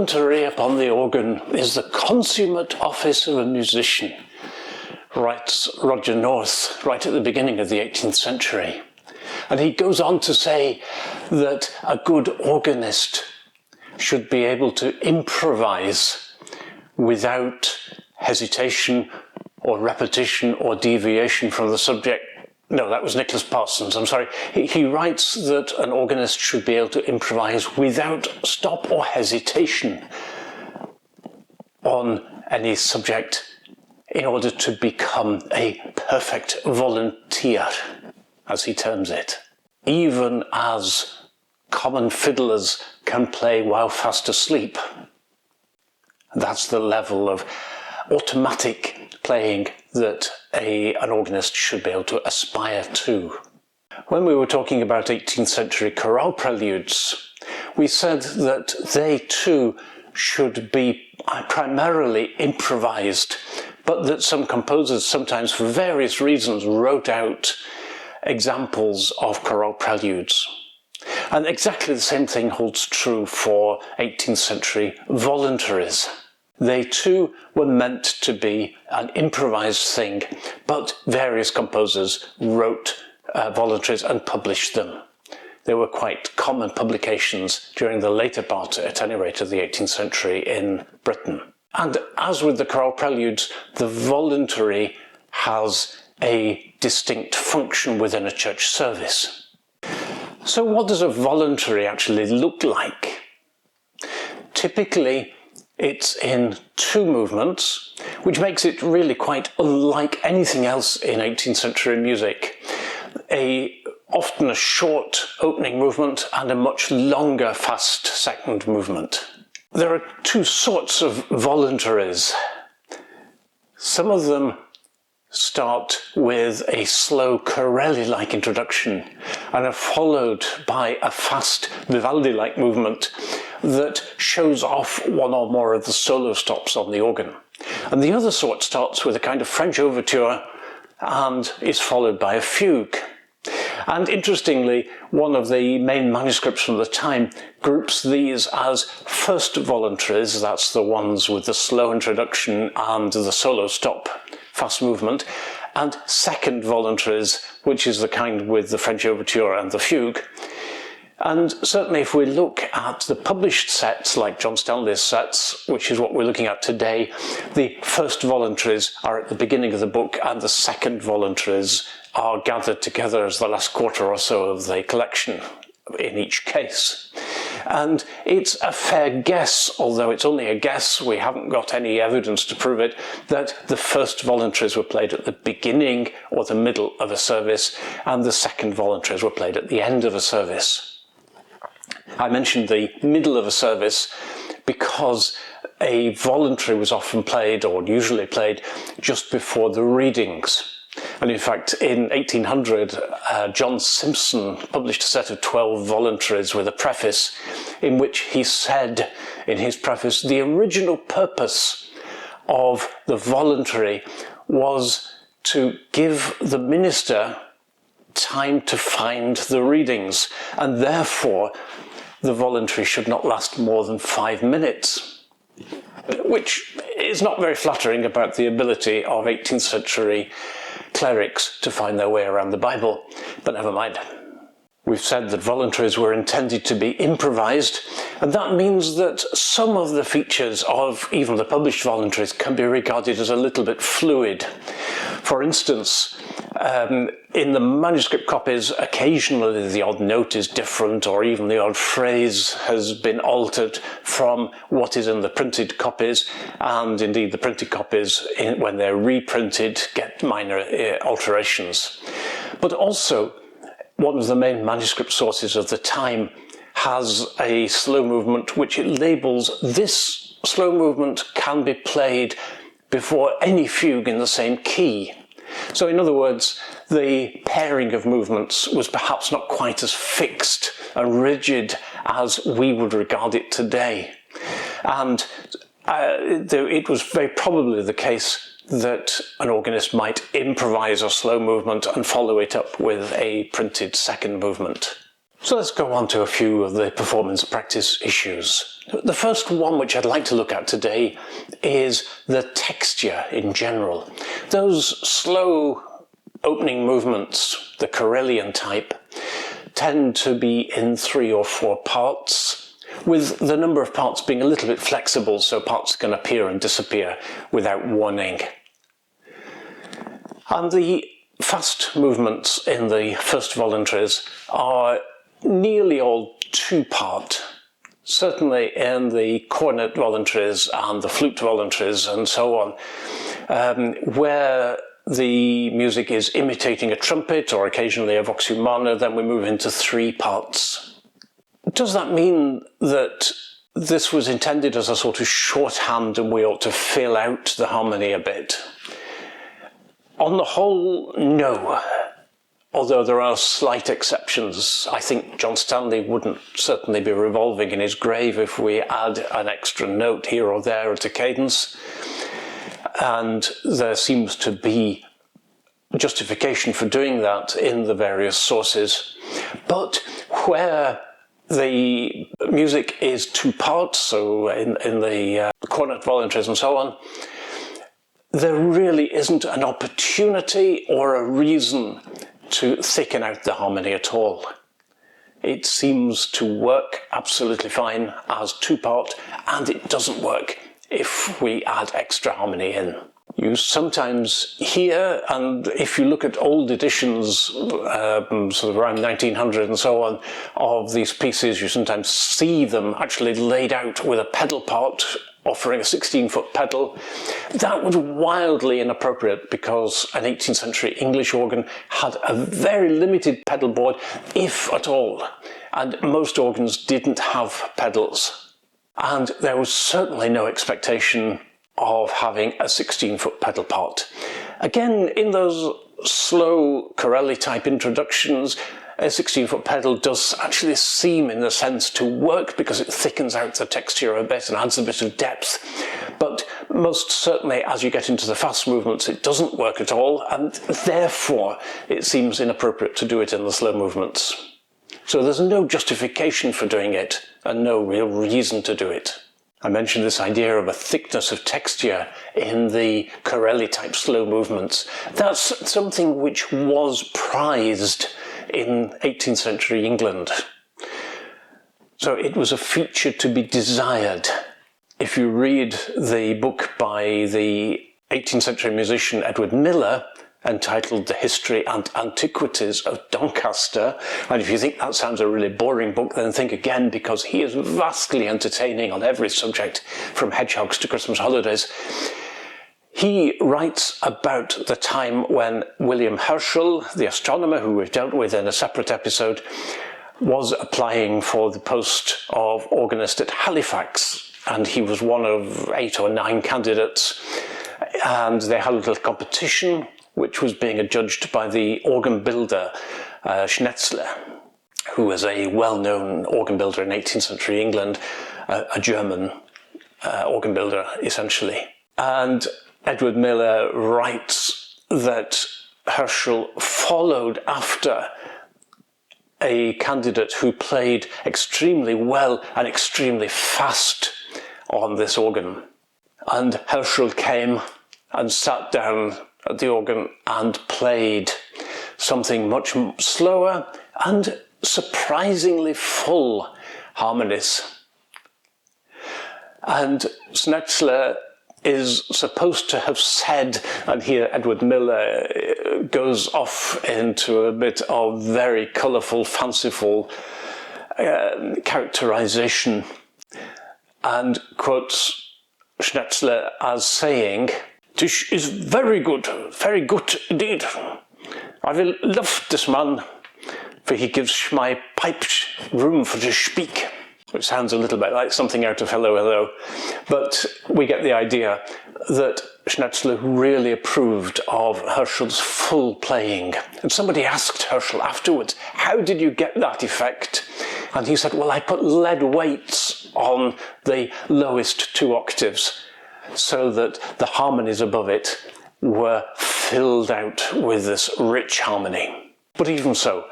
voluntary upon the organ is the consummate office of a musician, writes Roger North right at the beginning of the 18th century. And he goes on to say that a good organist should be able to improvise without hesitation or repetition or deviation from the subject. No, that was Nicholas Parsons, I'm sorry. He writes that an organist should be able to improvise without stop or hesitation on any subject in order to become a perfect volunteer, as he terms it. Even as common fiddlers can play while fast asleep. That's the level of automatic playing that an organist should be able to aspire to. When we were talking about 18th century chorale preludes, we said that they too should be primarily improvised, but that some composers, sometimes for various reasons, wrote out examples of chorale preludes. And exactly the same thing holds true for 18th century voluntaries. They too were meant to be an improvised thing, but various composers wrote voluntaries and published them. They were quite common publications during the later part, at any rate, of the 18th century in Britain. And as with the chorale preludes, the voluntary has a distinct function within a church service. So what does a voluntary actually look like? Typically, it's in two movements, which makes it really quite unlike anything else in 18th century music. Often a short opening movement and a much longer fast second movement. There are two sorts of voluntaries. Some of them start with a slow Corelli-like introduction and are followed by a fast Vivaldi-like movement that shows off one or more of the solo stops on the organ. And the other sort starts with a kind of French overture and is followed by a fugue. And interestingly, one of the main manuscripts from the time groups these as first voluntaries, that's the ones with the slow introduction and the solo stop fast movement, and second voluntaries, which is the kind with the French overture and the fugue. And certainly if we look at the published sets, like John Stanley's sets, which is what we're looking at today, the first voluntaries are at the beginning of the book and the second voluntaries are gathered together as the last quarter or so of the collection in each case. And it's a fair guess, although it's only a guess, we haven't got any evidence to prove it, that the first voluntaries were played at the beginning or the middle of a service and the second voluntaries were played at the end of a service. I mentioned the middle of a service because a voluntary was often played, or usually played, just before the readings. And in fact, in 1800, John Simpson published a set of 12 voluntaries with a preface in which he said, in his preface, the original purpose of the voluntary was to give the minister time to find the readings, and therefore the voluntary should not last more than 5 minutes, which is not very flattering about the ability of 18th century clerics to find their way around the Bible, but never mind. We've said that voluntaries were intended to be improvised, and that means that some of the features of even the published voluntaries can be regarded as a little bit fluid. For instance, in the manuscript copies, occasionally the odd note is different, or even the odd phrase has been altered from what is in the printed copies, and indeed the printed copies, when they're reprinted, get minor alterations. But also, one of the main manuscript sources of the time has a slow movement which it labels, this slow movement can be played before any fugue in the same key. So in other words, the pairing of movements was perhaps not quite as fixed and rigid as we would regard it today. And it was very probably the case that an organist might improvise a slow movement and follow it up with a printed second movement. So let's go on to a few of the performance practice issues. The first one which I'd like to look at today is the texture in general. Those slow opening movements, the Karelian type, tend to be in 3 or 4 parts, with the number of parts being a little bit flexible so parts can appear and disappear without warning. And the fast movements in the first voluntaries are nearly all 2-part. Certainly in the cornet voluntaries and the flute voluntaries and so on, where the music is imitating a trumpet or occasionally a vox humana, then we move into 3 parts. Does that mean that this was intended as a sort of shorthand and we ought to fill out the harmony a bit? On the whole, no. Although there are slight exceptions. I think John Stanley wouldn't certainly be revolving in his grave if we add an extra note here or there at a cadence. And there seems to be justification for doing that in the various sources. But where the music is 2 parts, so in the cornet voluntaries and so on, there really isn't an opportunity or a reason to thicken out the harmony at all. It seems to work absolutely fine as 2-part, and it doesn't work if we add extra harmony in. You sometimes hear, and if you look at old editions, sort of around 1900 and so on, of these pieces, you sometimes see them actually laid out with a pedal part offering a 16-foot pedal. That was wildly inappropriate because an 18th century English organ had a very limited pedal board, if at all, and most organs didn't have pedals. And there was certainly no expectation of having a 16-foot pedal part. Again, in those slow Corelli type introductions, a 16-foot pedal does actually seem in a sense to work because it thickens out the texture a bit and adds a bit of depth. But most certainly as you get into the fast movements it doesn't work at all, and therefore it seems inappropriate to do it in the slow movements. So there's no justification for doing it and no real reason to do it. I mentioned this idea of a thickness of texture in the Corelli type slow movements. That's something which was prized in 18th century England. So it was a feature to be desired. If you read the book by the 18th century musician Edward Miller, entitled The History and Antiquities of Doncaster, and if you think that sounds a really boring book, then think again, because he is vastly entertaining on every subject, from hedgehogs to Christmas holidays. He writes about the time when William Herschel, the astronomer who we've dealt with in a separate episode, was applying for the post of organist at Halifax, and he was one of 8 or 9 candidates, and they had a little competition which was being adjudged by the organ builder Schnetzler, who was a well-known organ builder in 18th century England, a German organ builder essentially. And Edward Miller writes that Herschel followed after a candidate who played extremely well and extremely fast on this organ. And Herschel came and sat down at the organ and played something much slower and surprisingly full harmonies. And Schnetzler is supposed to have said, and here Edward Miller goes off into a bit of very colourful, fanciful characterization, and quotes Schnetzler as saying, "This is very good indeed. I will love this man, for he gives my pipes room for to speak." Which sounds a little bit like something out of Hello, Hello. But we get the idea that Schnetzler really approved of Herschel's full playing. And somebody asked Herschel afterwards, "How did you get that effect?" And he said, "Well, I put lead weights on the lowest 2 octaves so that the harmonies above it were filled out with this rich harmony." But even so,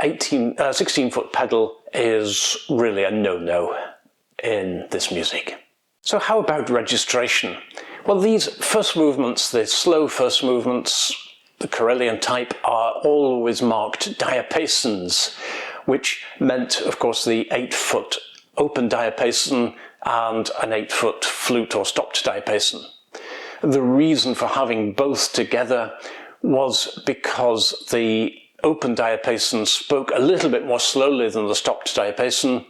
16-foot pedal is really a no-no in this music. So how about registration? Well, these first movements, the slow first movements, the Karelian type, are always marked diapasons, which meant, of course, the 8-foot open diapason and an 8-foot flute or stopped diapason. The reason for having both together was because the open diapason spoke a little bit more slowly than the stopped diapason,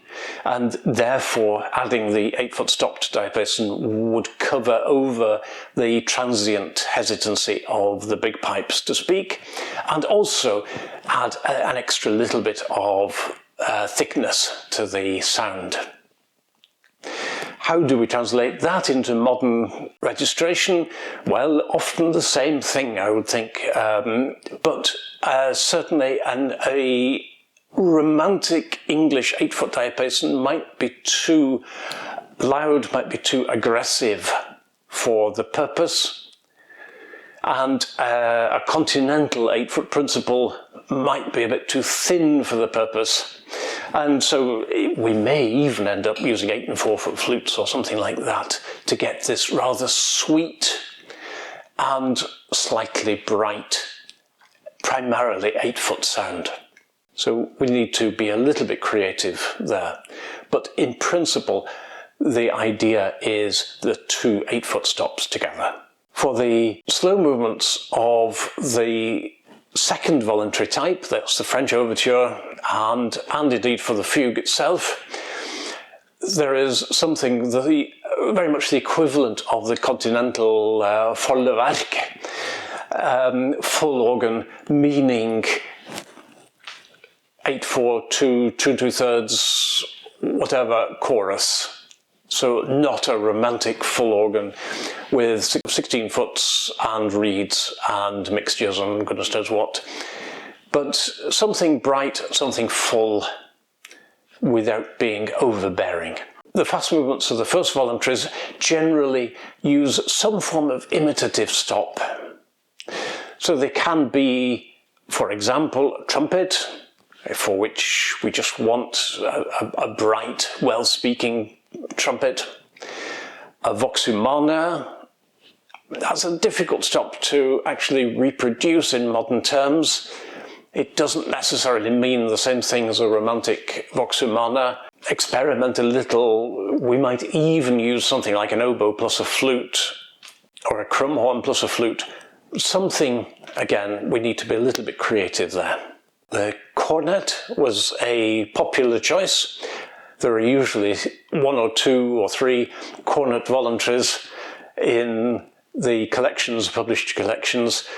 and therefore adding the 8-foot stopped diapason would cover over the transient hesitancy of the big pipes to speak, and also add an extra little bit of thickness to the sound. How do we translate that into modern registration? Well, often the same thing, I would think, but certainly a romantic English 8-foot diapason might be too loud, might be too aggressive for the purpose, and a continental 8-foot principal might be a bit too thin for the purpose. And so we may even end up using 8- and 4-foot flutes or something like that to get this rather sweet and slightly bright, primarily 8-foot sound. So we need to be a little bit creative there. But in principle, the idea is the two 8-foot stops together. For the slow movements of the second voluntary type, that's the French overture, and indeed for the fugue itself, there is something very much the equivalent of the continental volle werk, full organ, meaning 8/4, 2 2/3, whatever chorus. So not a romantic full organ with 16 foots and reeds and mixtures and goodness knows what, but something bright, something full, without being overbearing. The fast movements of the first voluntaries generally use some form of imitative stop. So they can be, for example, a trumpet, for which we just want a bright, well-speaking trumpet. A vox humana, that's a difficult stop to actually reproduce in modern terms. It doesn't necessarily mean the same thing as a romantic vox humana. Experiment a little. We might even use something like an oboe plus a flute, or a crumhorn plus a flute. Something, again, we need to be a little bit creative there. The cornet was a popular choice. There are usually 1 or 2 or 3 cornet voluntaries in the collections, published collections,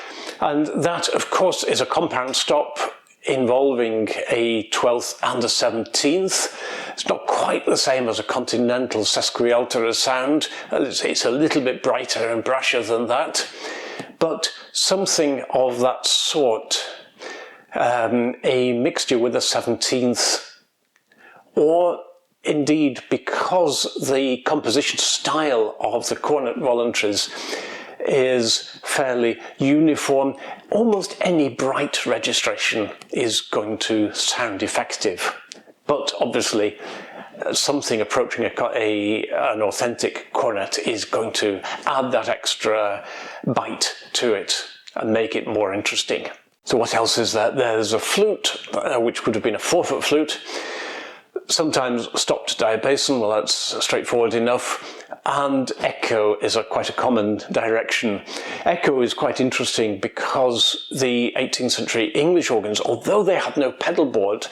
and that, of course, is a compound stop involving a 12th and a 17th. It's not quite the same as a continental sesquialtera sound. It's a little bit brighter and brasher than that, but something of that sort. A mixture with a 17th, or indeed, because the composition style of the cornet voluntaries is fairly uniform, almost any bright registration is going to sound effective. But obviously, something approaching an authentic cornet is going to add that extra bite to it and make it more interesting. So what else is there? There's a flute, which would have been a 4-foot flute, sometimes stopped diapason, well that's straightforward enough, and echo is quite a common direction. Echo is quite interesting because the 18th century English organs, although they had no pedal board,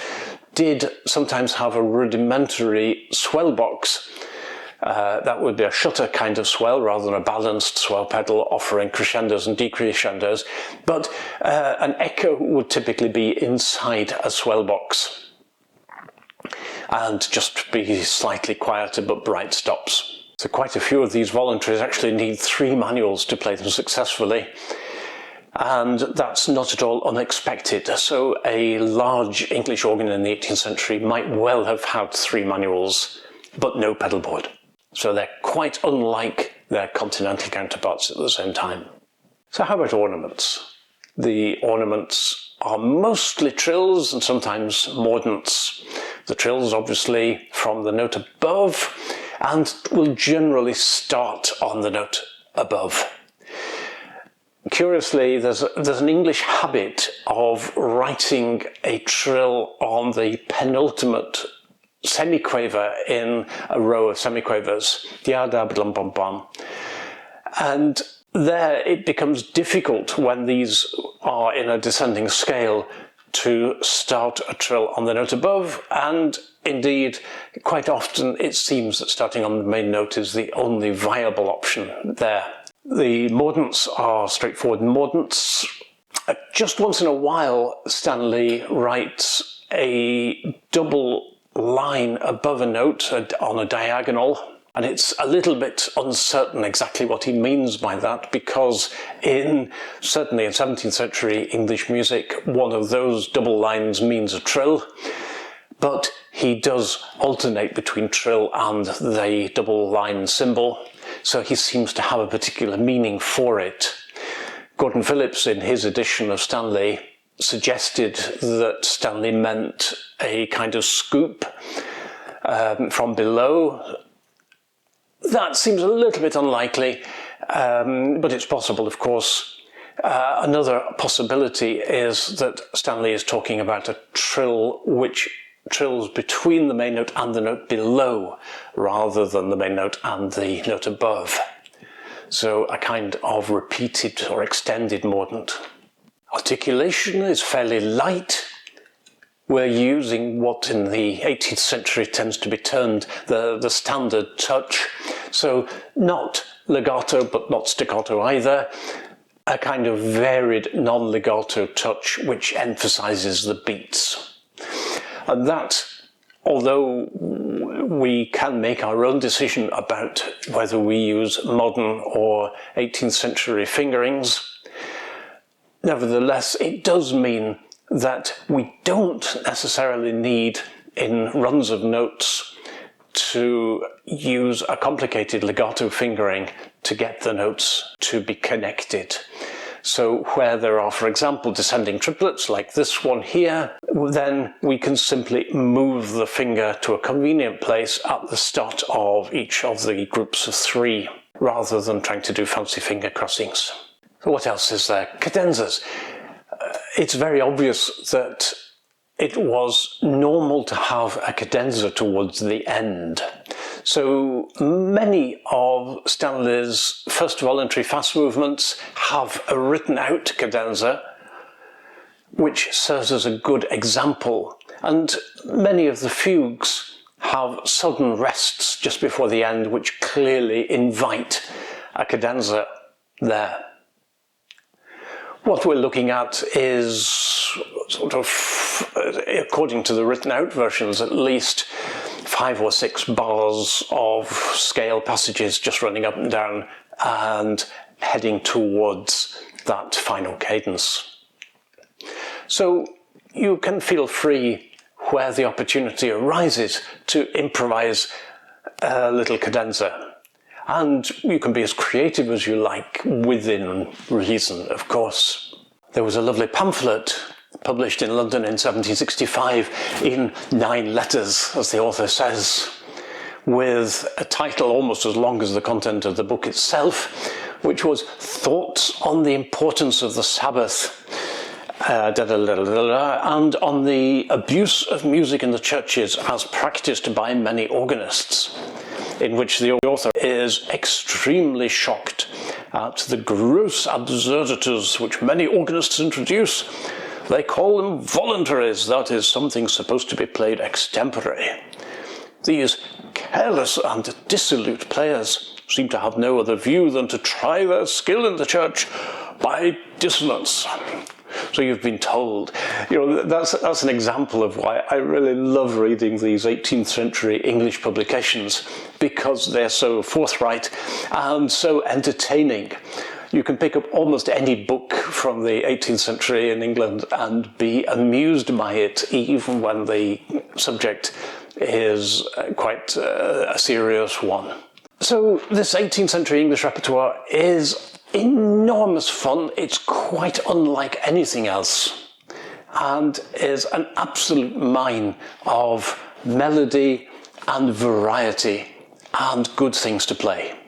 did sometimes have a rudimentary swell box. That would be a shutter kind of swell rather than a balanced swell pedal offering crescendos and decrescendos, but an echo would typically be inside a swell box and just be slightly quieter but bright stops. So quite a few of these voluntaries actually need 3 manuals to play them successfully, and that's not at all unexpected. So a large English organ in the 18th century might well have had 3 manuals but no pedal board. So they're quite unlike their continental counterparts at the same time. So how about ornaments? The ornaments are mostly trills and sometimes mordants. The trills obviously from the note above and will generally start on the note above. Curiously, there's an English habit of writing a trill on the penultimate semiquaver in a row of semiquavers. Ya da blum bum bum. And there it becomes difficult when these are in a descending scale to start a trill on the note above, and indeed quite often it seems that starting on the main note is the only viable option there. The mordants are straightforward mordants. Just once in a while Stanley writes a double line above a note on a diagonal, and it's a little bit uncertain exactly what he means by that, because certainly in 17th century English music, one of those double lines means a trill, but he does alternate between trill and the double line symbol, so he seems to have a particular meaning for it. Gordon Phillips, in his edition of Stanley, suggested that Stanley meant a kind of scoop from below. That seems a little bit unlikely, but it's possible, of course. Another possibility is that Stanley is talking about a trill which trills between the main note and the note below, rather than the main note and the note above. So a kind of repeated or extended mordant. Articulation is fairly light. We're using what in the 18th century tends to be termed the standard touch. So not legato, but not staccato either. A kind of varied non-legato touch which emphasizes the beats. And that, although we can make our own decision about whether we use modern or 18th century fingerings, nevertheless, it does mean that we don't necessarily need, in runs of notes, to use a complicated legato fingering to get the notes to be connected. So where there are, for example, descending triplets like this one here, then we can simply move the finger to a convenient place at the start of each of the groups of three, rather than trying to do fancy finger crossings. So what else is there? Cadenzas. It's very obvious that it was normal to have a cadenza towards the end. So many of Stanley's first voluntary fast movements have a written out cadenza, which serves as a good example. And many of the fugues have sudden rests just before the end, which clearly invite a cadenza there. What we're looking at is sort of, according to the written out versions, at least 5 or 6 bars of scale passages just running up and down and heading towards that final cadence. So you can feel free, where the opportunity arises, to improvise a little cadenza. And you can be as creative as you like, within reason, of course. There was a lovely pamphlet published in London in 1765 in 9 letters, as the author says, with a title almost as long as the content of the book itself, which was Thoughts on the Importance of the Sabbath, and on the abuse of music in the churches as practiced by many organists, in which the author is extremely shocked at the gross absurdities which many organists introduce. They call them voluntaries, that is, something supposed to be played extempore. These careless and dissolute players seem to have no other view than to try their skill in the church by dissonance. So you've been told. That's an example of why I really love reading these 18th century English publications, because they're so forthright and so entertaining. You can pick up almost any book from the 18th century in England and be amused by it, even when the subject is quite a serious one. So this 18th century English repertoire is enormous fun. It's quite unlike anything else. and is an absolute mine of melody and variety and good things to play.